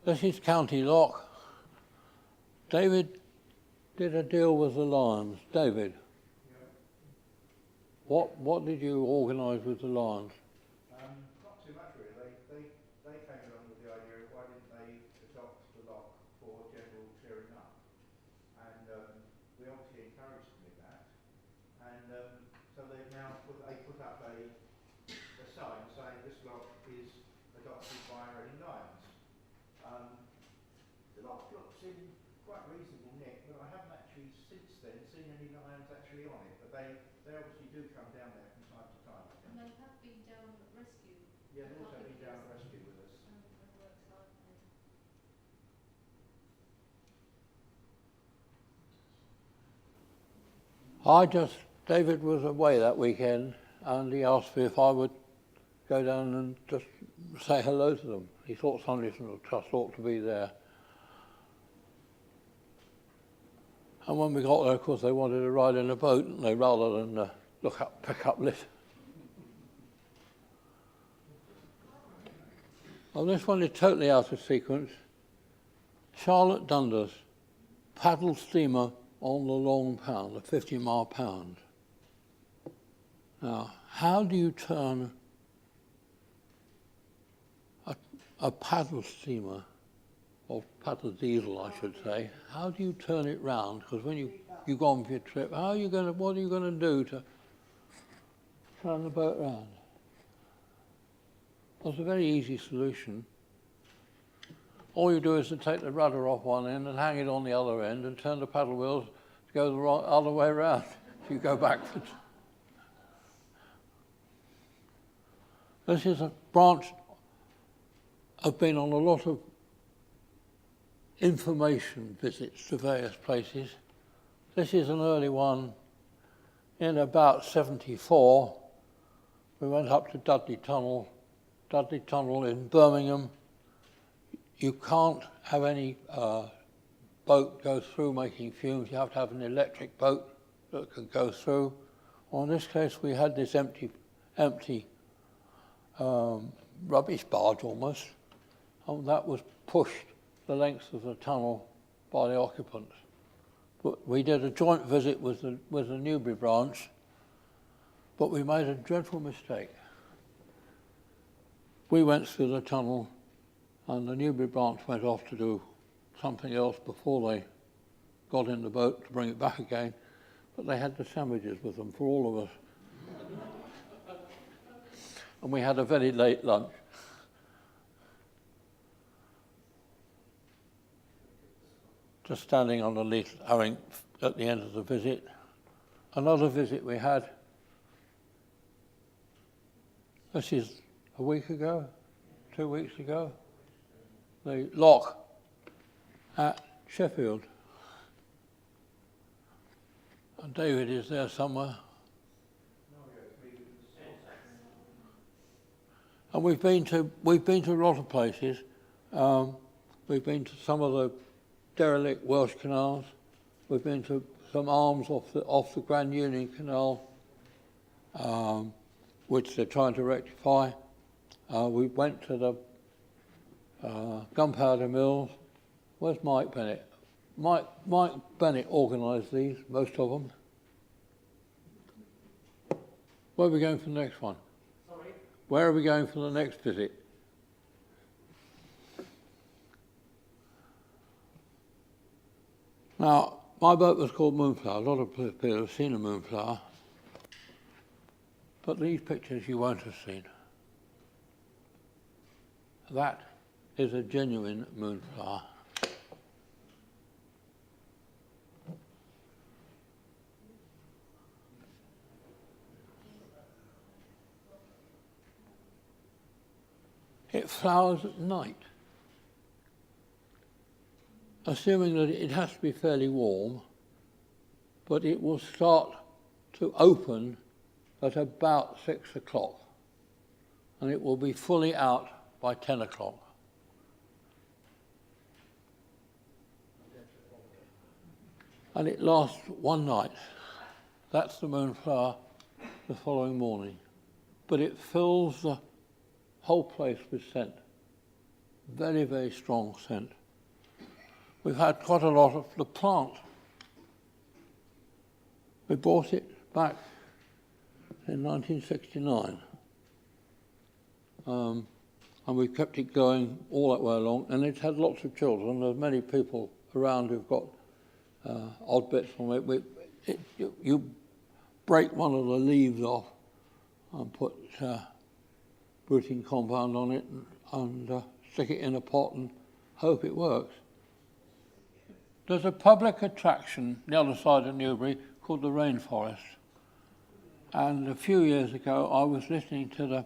This is County Lock. David did a deal with the Lions. David, what did you organise with the Lions? Not too much really. They came along with the idea of why didn't they adopt the lock for general cheering up, and we obviously encouraged them in that, and so they've now put up a sign saying this lock is adopted by Reading Lions. The lock looks in quite reasonable nick, but I haven't actually since then seen any lions actually on it, but they obviously do come down there from time to time. And they have been down at rescue. Yeah, they've also been down at rescue with us. And worked hard there. David was away that weekend, and he asked me if I would go down and just say hello to them. He thought somebody from the trust ought to be there. And when we got there, of course, they wanted to ride in a boat, and they rather than pick up lift. Well, this one is totally out of sequence. Charlotte Dundas, paddle steamer on the Long Pound, the 50-mile pound. Now, how do you turn a paddle steamer, or paddle diesel, I should say, how do you turn it round? Because when you go on for your trip, what are you going to do to turn the boat round? Well, it's a very easy solution. All you do is to take the rudder off one end and hang it on the other end and turn the paddle wheels to go the other way around if you go backwards. This is a branch. I've been on a lot of information visits to various places. This is an early one. In about 74, we went up to Dudley Tunnel in Birmingham. You can't have any boat go through making fumes. You have to have an electric boat that can go through. Well, in this case, we had this empty rubbish barge almost, and that was pushed the length of the tunnel by the occupants. But we did a joint visit with the Newbury branch, but we made a dreadful mistake. We went through the tunnel, and the Newbury branch went off to do something else before they got in the boat to bring it back again, but they had the sandwiches with them for all of us. And we had a very late lunch. Just standing on the leaf, having at the end of the visit. Another visit we had, this is a week ago, 2 weeks ago, the lock at Sheffield. And David is there somewhere. And we've been to a lot of places. We've been to some of the derelict Welsh canals. We've been to some arms off the Grand Union Canal, which they're trying to rectify. We went to the gunpowder mills. Where's Mike Bennett? Mike Bennett organised these, most of them. Where are we going for the next one? Sorry? Where are we going for the next visit? Now, my boat was called Moonflower. A lot of people have seen a moonflower, but these pictures you won't have seen. That is a genuine moonflower. It flowers at night, assuming that it has to be fairly warm, but it will start to open at about 6 o'clock, and it will be fully out by 10 o'clock. And it lasts one night. That's the moonflower the following morning. But it fills the whole place with scent. very, very strong scent. We've had quite a lot of the plant. We bought it back in 1969. And we've kept it going all that way along, and it's had lots of children. There's many people around who've got odd bits from it. You break one of the leaves off and put rooting compound on it and stick it in a pot and hope it works. There's a public attraction the other side of Newbury called the Rainforest. And a few years ago I was listening to the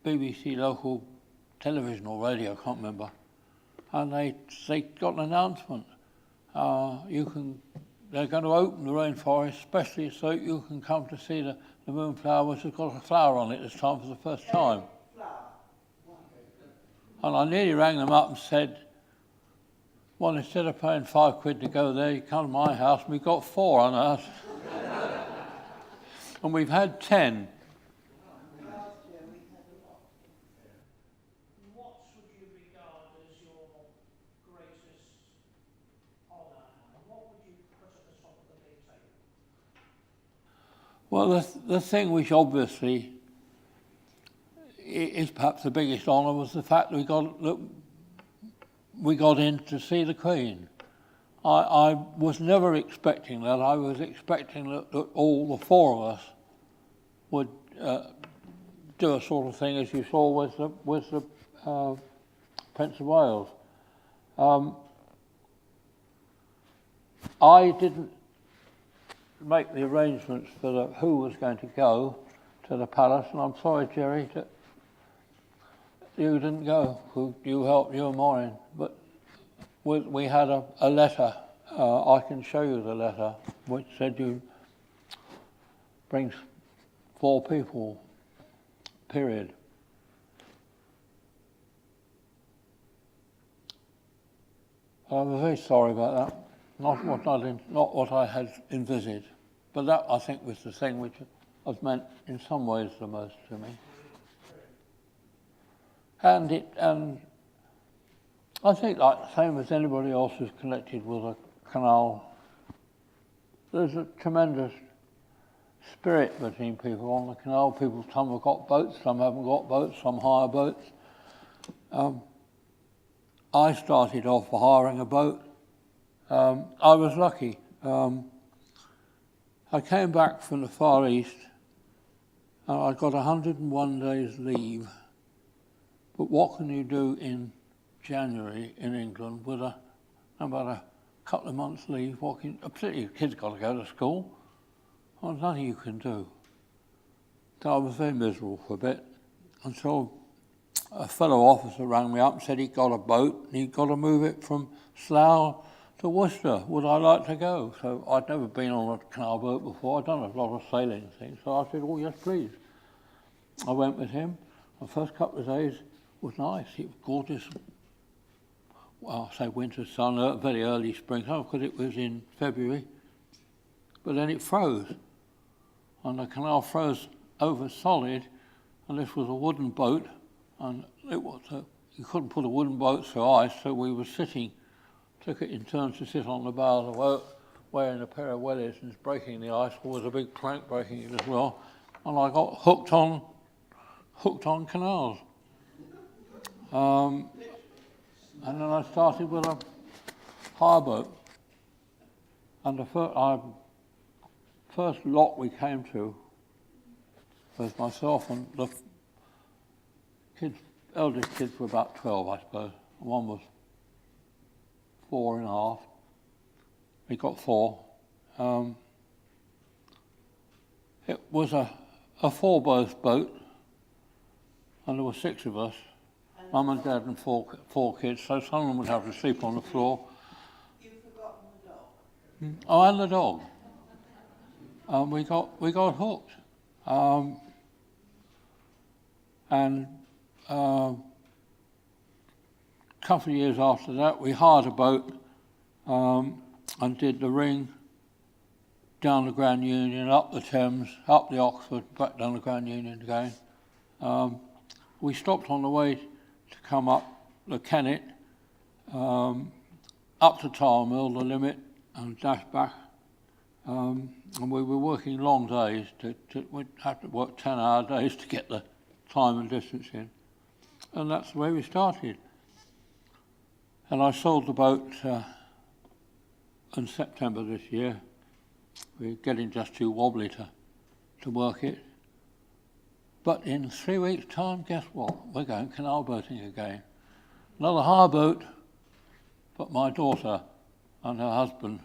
BBC local television or radio, I can't remember, and they got an announcement. They're going to open the rainforest especially so you can come to see the moonflowers. It's got a flower on it this time for the first time. And I nearly rang them up and said, well, instead of paying £5 to go there, you come to my house, and we've got 4 on ours. And we've had 10. Well, the thing which obviously is perhaps the biggest honour was the fact that we got in to see the Queen. I was never expecting that. I was expecting that all the 4 of us would do a sort of thing as you saw with the Prince of Wales. I didn't make the arrangements for who was going to go to the palace, and I'm sorry, Jerry, that you didn't go. You helped, you and Maureen, but we had a letter. I can show you the letter, which said you brings 4 people, period. I'm very sorry about that. Not what I had envisaged, but that I think was the thing which has meant in some ways the most to me. And I think, like the same as anybody else who's connected with a canal, there's a tremendous spirit between people on the canal. People, some have got boats, some haven't got boats, some hire boats. I started off by hiring a boat. I was lucky. I came back from the Far East and I got 101 days leave. But what can you do in January in England with about a couple of months leave? Particularly if kids got to go to school. Well, there's nothing you can do. So I was very miserable for a bit until a fellow officer rang me up and said he'd got a boat and he'd got to move it from Slough to Worcester. Would I like to go? So I'd never been on a canal boat before. I'd done a lot of sailing things. So I said, oh, yes, please. I went with him. The first couple of days was nice. It was gorgeous. Well, I say winter sun, very early springtime, because it was in February. But then it froze. And the canal froze over solid. And this was a wooden boat. And it was you couldn't put a wooden boat through ice, so we were sitting. Took it in turns to sit on the bow of the boat, wearing a pair of wellies and breaking the ice. There was a big plank breaking it as well, and I got hooked on canals. And then I started with a hire boat, and the first lot we came to was myself and the kids. Eldest kids were about 12, I suppose. One was 4.5. We got 4. It was a 4-berth boat, and there were 6 of us, Mum and Dad and 4 kids, so some of them would have to sleep on the floor. You've forgotten the dog. Oh, and the dog. We got hooked. And a couple of years after that, we hired a boat and did the ring down the Grand Union, up the Thames, up the Oxford, back down the Grand Union again. We stopped on the way to come up the Kennet, up to Tile Mill, the limit, and dash back. And we were working long days. We'd have to work 10-hour days to get the time and distance in. And that's the way we started. And I sold the boat in September this year. We're getting just too wobbly to work it. But in 3 weeks' time, guess what? We're going canal boating again. Another hire boat, but my daughter and her husband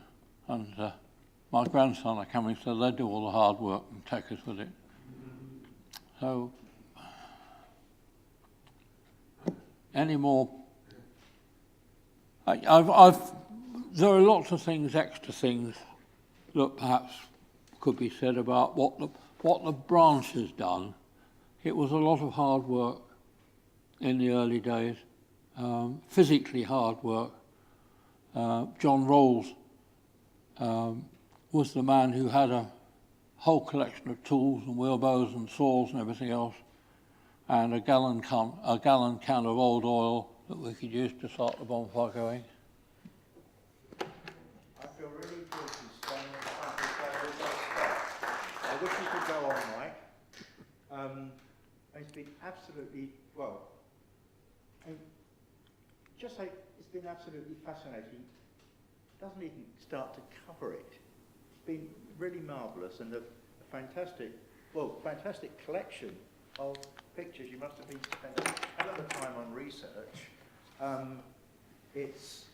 and my grandson are coming, so they do all the hard work and take us with it. So, any more? There are lots of things, extra things, that perhaps could be said about what the branch has done. It was a lot of hard work in the early days, physically hard work. John Rolls was the man who had a whole collection of tools and wheelbarrows and saws and everything else, and a gallon can of old oil that we could use to start the bonfire going. I feel really guilty standing in front of this stuff. I wish you could go on, Mike. It's been absolutely, well, just say it's been absolutely fascinating. Doesn't even start to cover it. It's been really marvellous and a fantastic collection of pictures. You must have been spending a lot of time on research. It's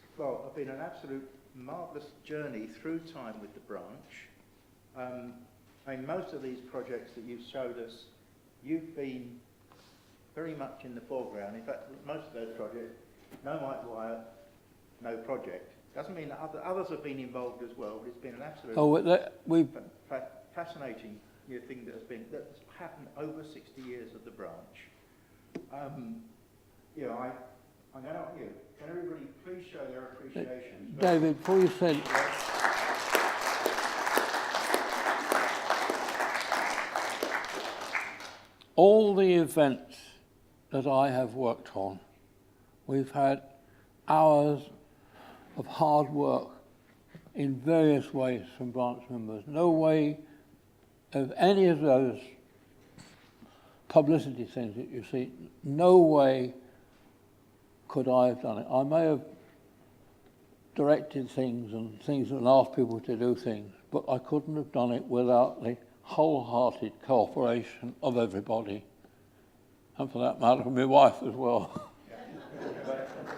been an absolute marvellous journey through time with the branch. Most of these projects that you've showed us, you've been very much in the foreground. In fact, most of those projects, no Mike Wyatt, no project. Doesn't mean that others have been involved as well, but it's been an absolute fascinating thing that's happened over 60 years of the branch. I'm going to ask you, can everybody please show their appreciation? David, before you said... All the events that I have worked on, we've had hours of hard work in various ways from branch members. No way of any of those publicity things that you see, no way could I have done it. I may have directed things and asked people to do things, but I couldn't have done it without the wholehearted cooperation of everybody, and for that matter, my wife as well. Yeah. But at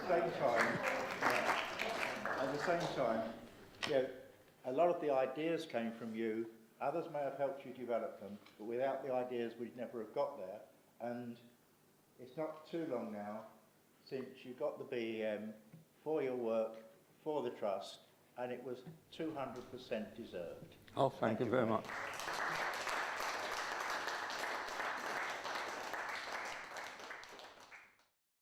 the same time, a lot of the ideas came from you. Others may have helped you develop them, but without the ideas, we'd never have got there. And it's not too long now since you got the BEM for your work, for the Trust, and it was 200% deserved. Oh, thank you very much.